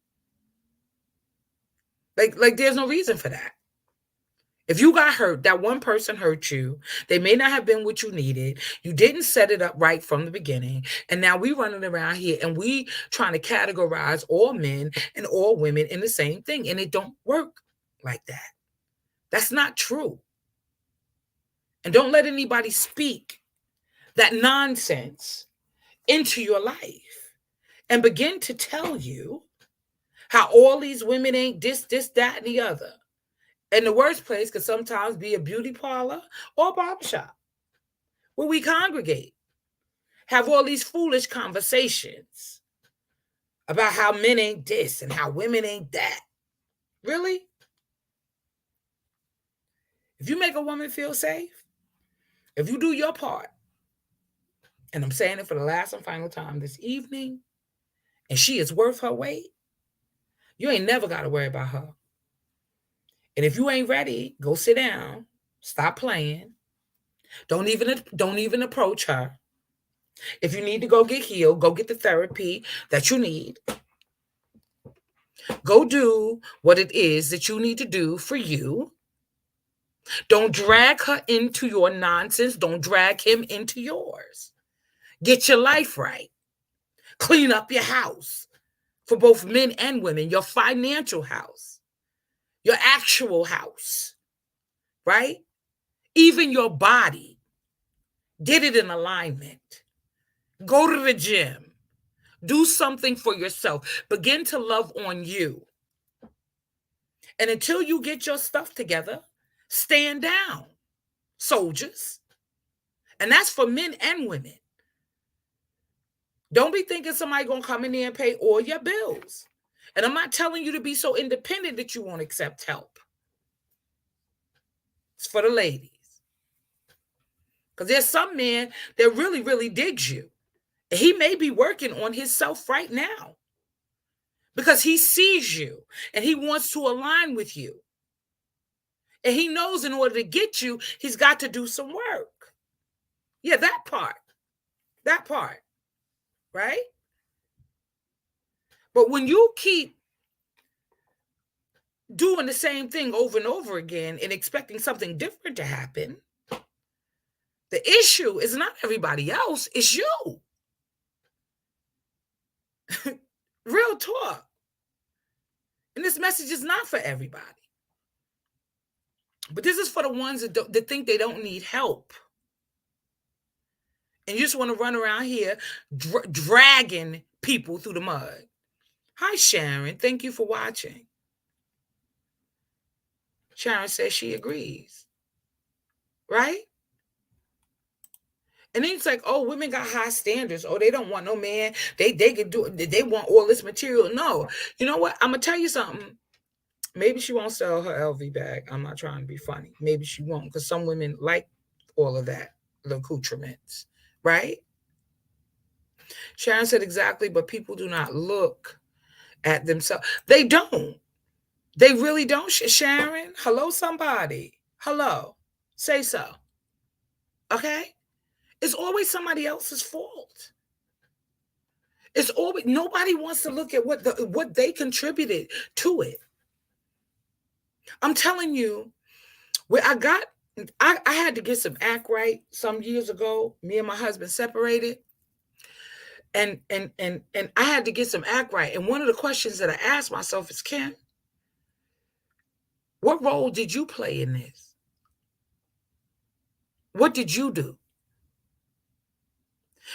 Speaker 1: Like there's no reason for that. If you got hurt, that one person hurt you. They may not have been what you needed. You didn't set it up right from the beginning. And now we running around here and we trying to categorize all men and all women in the same thing. And it don't work like that. That's not true. And don't let anybody speak that nonsense into your life and begin to tell you how all these women ain't this, that, and the other. And the worst place could sometimes be a beauty parlor or a barbershop where we congregate, have all these foolish conversations about how men ain't this and how women ain't that. Really? If you make a woman feel safe, if you do your part, and I'm saying it for the last and final time this evening, and she is worth her weight, you ain't never got to worry about her. And if you ain't ready, go sit down, stop playing. Don't even approach her. If you need to go get healed, go get the therapy that you need. Go do what it is that you need to do for you. Don't drag her into your nonsense. Don't drag him into yours. Get your life right. Clean up your house for both men and women, your financial house, your actual house, right? Even your body. Get it in alignment. Go to the gym. Do something for yourself. Begin to love on you. And until you get your stuff together, stand down, soldiers. And that's for men and women. Don't be thinking somebody going to come in there and pay all your bills. And I'm not telling you to be so independent that you won't accept help. It's for the ladies. Because there's some man that really, really digs you. He may be working on himself right now because he sees you and he wants to align with you. And he knows in order to get you, he's got to do some work. Yeah, that part, right? But when you keep doing the same thing over and over again and expecting something different to happen, the issue is not everybody else, it's you. Real talk. And this message is not for everybody. But this is for the ones that think they don't need help. And you just want to run around here dragging people through the mud. Hi, Sharon. Thank you for watching. Sharon says she agrees. Right? And then it's like, oh, women got high standards. Oh, they don't want no man. They can do it. They want all this material. No. You know what? I'm going to tell you something. Maybe she won't sell her LV bag. I'm not trying to be funny. Maybe she won't, because some women like all of that, the accoutrements, right? Sharon said exactly, but people do not look at themselves. They don't. They really don't. Sharon, hello, somebody. Hello. Say so. Okay? It's always somebody else's fault. It's always, nobody wants to look at what they contributed to it. I'm telling you, where I had to get some act right some years ago. Me and my husband separated. And I had to get some act right. And one of the questions that I asked myself is, Kim, what role did you play in this? What did you do?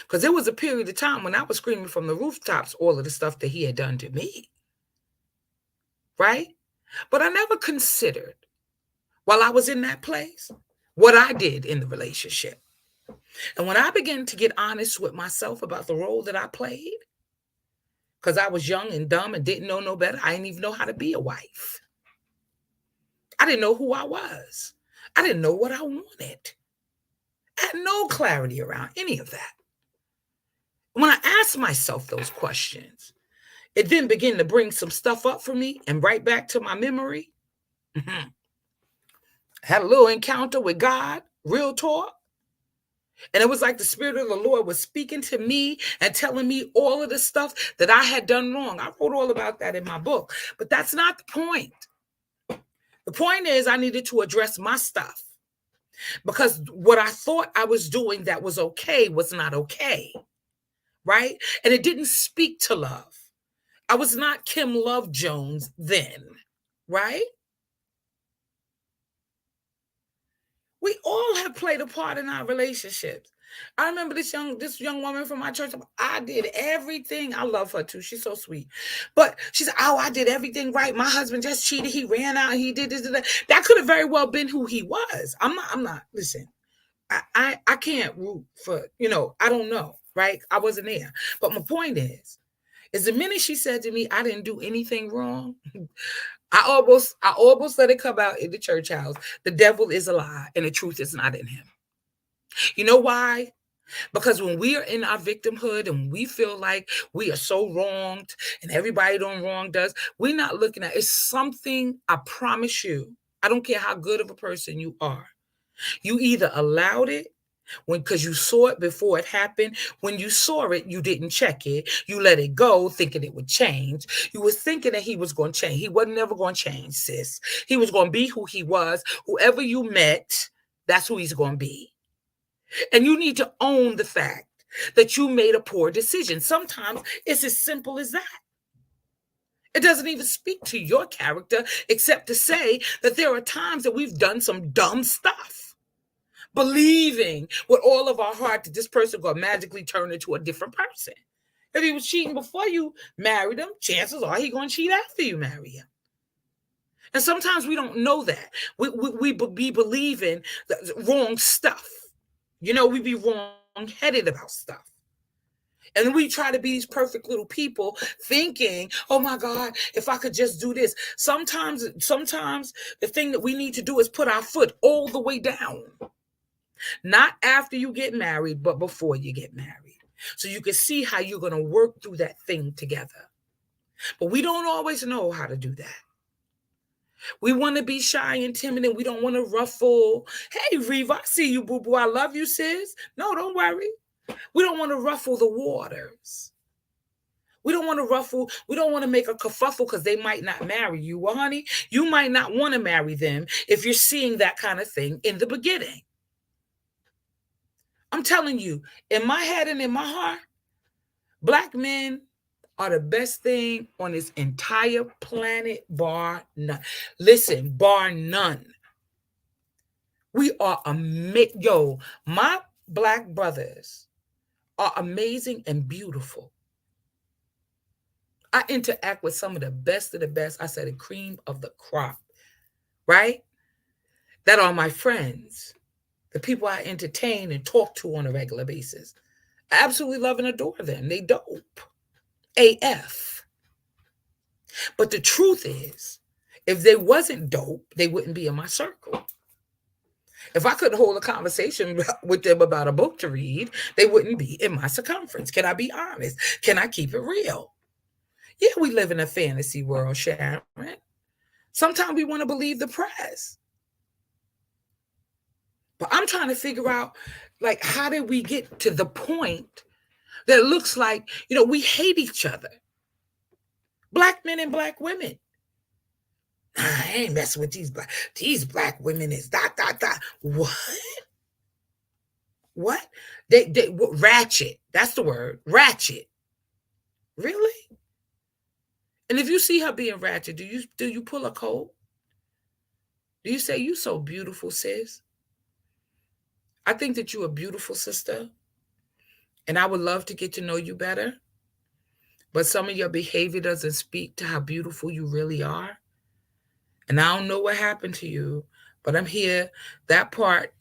Speaker 1: Because there was a period of time when I was screaming from the rooftops all of the stuff that he had done to me. Right? But I never considered, while I was in that place, what I did in the relationship. And when I began to get honest with myself about the role that I played, because I was young and dumb and didn't know no better, I didn't even know how to be a wife. I didn't know who I was. I didn't know what I wanted. I had no clarity around any of that. When I asked myself those questions, it then began to bring some stuff up for me and right back to my memory. Had a little encounter with God, real talk. And it was like the Spirit of the Lord was speaking to me and telling me all of the stuff that I had done wrong. I wrote all about that in my book, but that's not the point. The point is I needed to address my stuff because what I thought I was doing that was okay was not okay, right? And it didn't speak to love. I was not Kim Love Jones then, right? We all have played a part in our relationships. I remember this young woman from my church. I did everything. I love her too. She's so sweet. But she said, "Oh, I did everything right. My husband just cheated. He ran out. He did this and that." That could have very well been who he was. I'm not. Listen, I can't root for, I don't know, right? I wasn't there. But my point is the minute she said to me, I didn't do anything wrong, I almost let it come out in the church house. The devil is a lie and the truth is not in him. You know why? Because when we are in our victimhood and we feel like we are so wronged and everybody done wronged us, we're not looking at it's something, I promise you. I don't care how good of a person you are. You either allowed it because you saw it before it happened. When you saw it, you didn't check it. You let it go thinking it would change. You was thinking that he was going to change. He wasn't never going to change, sis. He was going to be who he was. Whoever you met, that's who he's going to be. And you need to own the fact that you made a poor decision. Sometimes it's as simple as that. It doesn't even speak to your character except to say that there are times that we've done some dumb stuff, believing with all of our heart that this person going to magically turn into a different person. If he was cheating before you married him, chances are he going to cheat after you marry him. And sometimes we don't know that. We be believing the wrong stuff. We be wrong-headed about stuff. And we try to be these perfect little people thinking, oh my God, if I could just do this. Sometimes the thing that we need to do is put our foot all the way down. Not after you get married, but before you get married. So you can see how you're going to work through that thing together. But we don't always know how to do that. We want to be shy and timid and we don't want to ruffle. Hey, Reva, I see you, boo-boo. I love you, sis. No, don't worry. We don't want to ruffle the waters. We don't want to make a kerfuffle because they might not marry you. Well, honey, you might not want to marry them if you're seeing that kind of thing in the beginning. I'm telling you, in my head and in my heart, Black men are the best thing on this entire planet, bar none. Listen, bar none. We are amazing. My Black brothers are amazing and beautiful. I interact with some of the best. I said the cream of the crop, right? That are my friends, the people I entertain and talk to on a regular basis. I absolutely love and adore them. They dope. AF. But the truth is, if they wasn't dope, they wouldn't be in my circle. If I couldn't hold a conversation with them about a book to read, they wouldn't be in my circumference. Can I be honest? Can I keep it real? Yeah, we live in a fantasy world, Sharon. Sometimes we want to believe the press. But I'm trying to figure out, how did we get to the point that it looks like, we hate each other? Black men and Black women. I ain't messing with these black women is ... What? What? Ratchet. That's the word. Ratchet. Really? And if you see her being ratchet, do you pull a coat? Do you say, you so beautiful, sis? I think that you're a beautiful sister, and I would love to get to know you better. But some of your behavior doesn't speak to how beautiful you really are. And I don't know what happened to you, but I'm here. That part,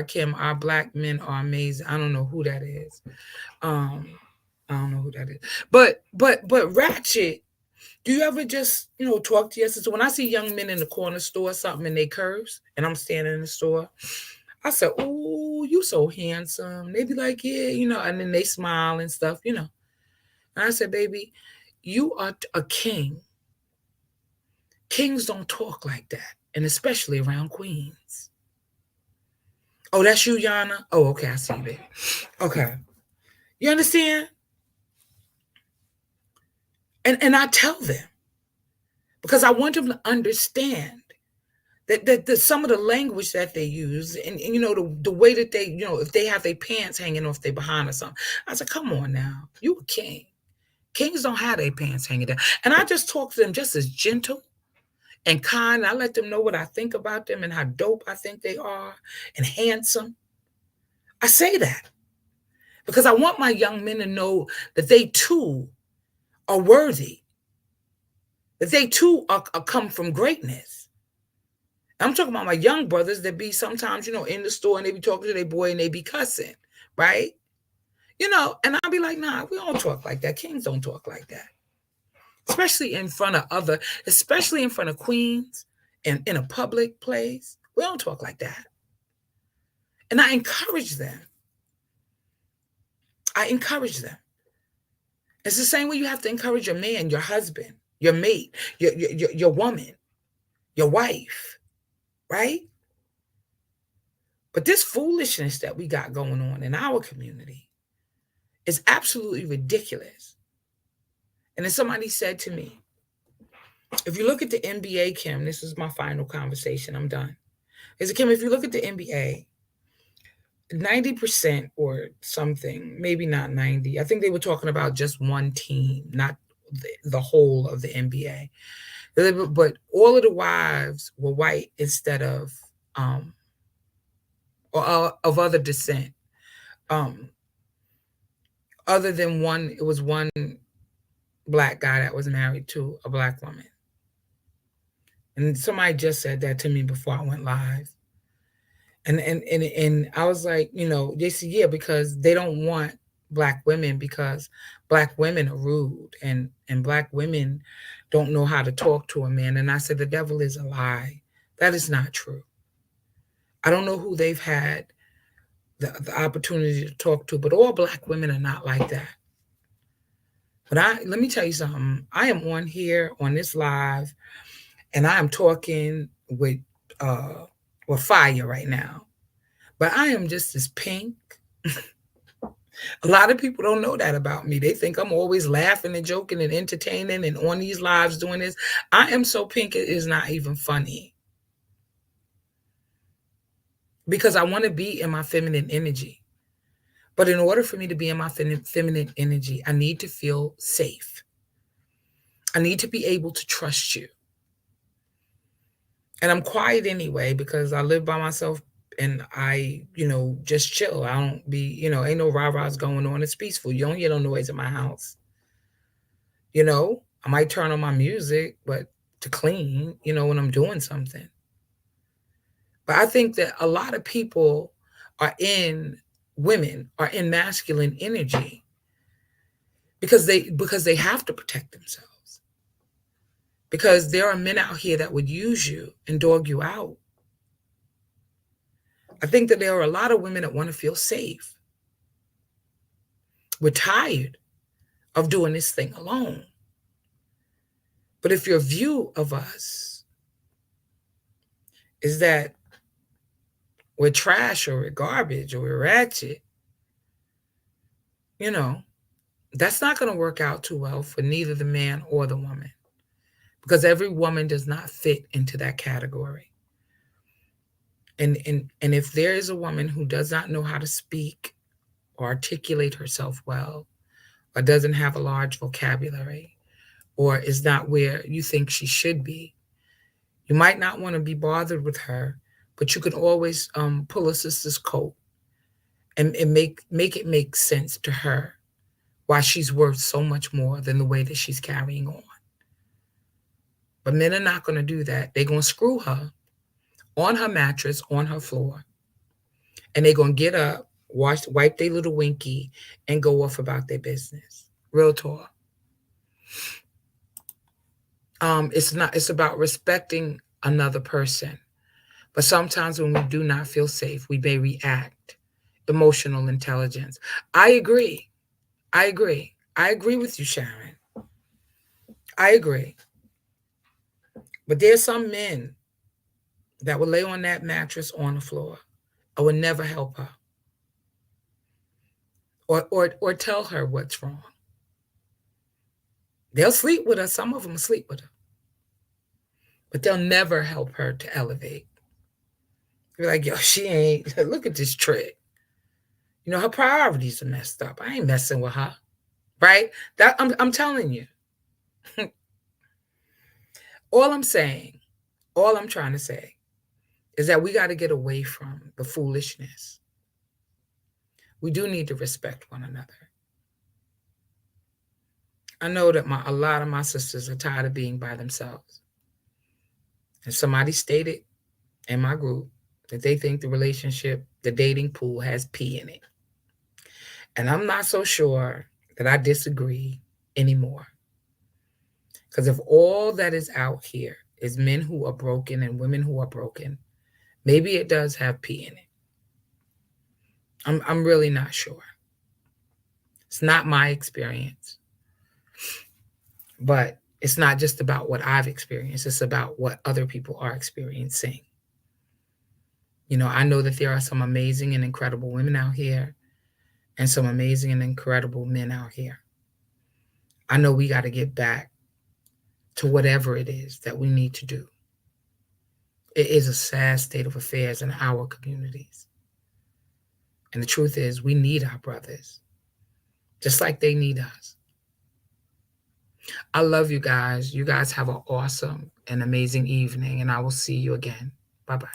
Speaker 1: Kim, our black men are amazing. I don't know who that is. Um, I don't know who that is. But ratchet, do you ever just, talk to your sister? When I see young men in the corner store, something and they curves, and I'm standing in the store, I said, "Oh, you so handsome." They be like, "Yeah," and then they smile and stuff. And I said, "Baby, you are a king. Kings don't talk like that, and especially around queens." Oh, that's you, Yana? Oh, okay, I see you, baby. Okay. You understand? And I tell them, because I want them to understand that some of the language that they use, and the way that they, if they have their pants hanging off their behind or something. I said, come on now. You a king. Kings don't have their pants hanging down. And I just talk to them just as gentle and kind. I let them know what I think about them and how dope I think they are and handsome. I say that because I want my young men to know that they too are worthy, that they too are come from greatness. I'm talking about my young brothers that be sometimes, in the store and they be talking to their boy and they be cussing, right? And I'll be like, nah, we don't talk like that. Kings don't talk like that. Especially in front of queens and in a public place. We don't talk like that. And I encourage them. It's the same way you have to encourage your man, your husband, your mate, your woman, your wife, right? But this foolishness that we got going on in our community is absolutely ridiculous. And then somebody said to me, if you look at the NBA, Kim, this is my final conversation, I'm done. Kim, if you look at the NBA, 90% or something, maybe not 90. I think they were talking about just one team, not the whole of the NBA. But all of the wives were white instead of or of other descent. Other than one, it was one black guy that was married to a black woman. And somebody just said that to me before I went live. And I was like, they said, yeah, because they don't want black women because black women are rude and black women don't know how to talk to a man. And I said, the devil is a lie. That is not true. I don't know who they've had the opportunity to talk to, but all black women are not like that. But let me tell you something. I am on here on this live, and I am talking with fire right now. But I am just as pink. A lot of people don't know that about me. They think I'm always laughing and joking and entertaining and on these lives doing this. I am so pink it is not even funny. Because I want to be in my feminine energy. But in order for me to be in my feminine energy, I need to feel safe. I need to be able to trust you. And I'm quiet anyway because I live by myself and I, just chill. I don't be, ain't no rah-rahs going on. It's peaceful. You don't hear no noise in my house. I might turn on my music, but to clean, when I'm doing something. But I think that a lot of people women are in masculine energy because they have to protect themselves. Because there are men out here that would use you and dog you out. I think that there are a lot of women that want to feel safe. We're tired of doing this thing alone. But if your view of us is that we're trash or we're garbage or we're ratchet, that's not going to work out too well for neither the man or the woman. Because every woman does not fit into that category. And if there is a woman who does not know how to speak or articulate herself well, or doesn't have a large vocabulary, or is not where you think she should be, you might not want to be bothered with her, but you can always pull a sister's coat and make it make sense to her why she's worth so much more than the way that she's carrying on. But men are not going to do that. They're going to screw her on her mattress, on her floor, and they're going to get up, wipe their little winky, and go off about their business. Real talk. It's about respecting another person. But sometimes when we do not feel safe, we may react. Emotional intelligence. I agree with you, Sharon. I agree. But there's some men that will lay on that mattress on the floor. I would never help her. Or tell her what's wrong. They'll sleep with her. Some of them will sleep with her. But they'll never help her to elevate. You're like, yo, she ain't, look at this trick. You know, her priorities are messed up. I ain't messing with her. Right? That I'm telling you. All I'm trying to say is that we got to get away from the foolishness. We do need to respect one another. I know that a lot of my sisters are tired of being by themselves. And somebody stated in my group that they think the dating pool has pee in it. And I'm not so sure that I disagree anymore. Because if all that is out here is men who are broken and women who are broken, maybe it does have pee in it. I'm really not sure. It's not my experience. But it's not just about what I've experienced. It's about what other people are experiencing. You know, I know that there are some amazing and incredible women out here and some amazing and incredible men out here. I know we got to get back to whatever it is that we need to do. It is a sad state of affairs in our communities. And the truth is, we need our brothers, just like they need us. I love you guys. You guys have an awesome and amazing evening, and I will see you again. Bye-bye.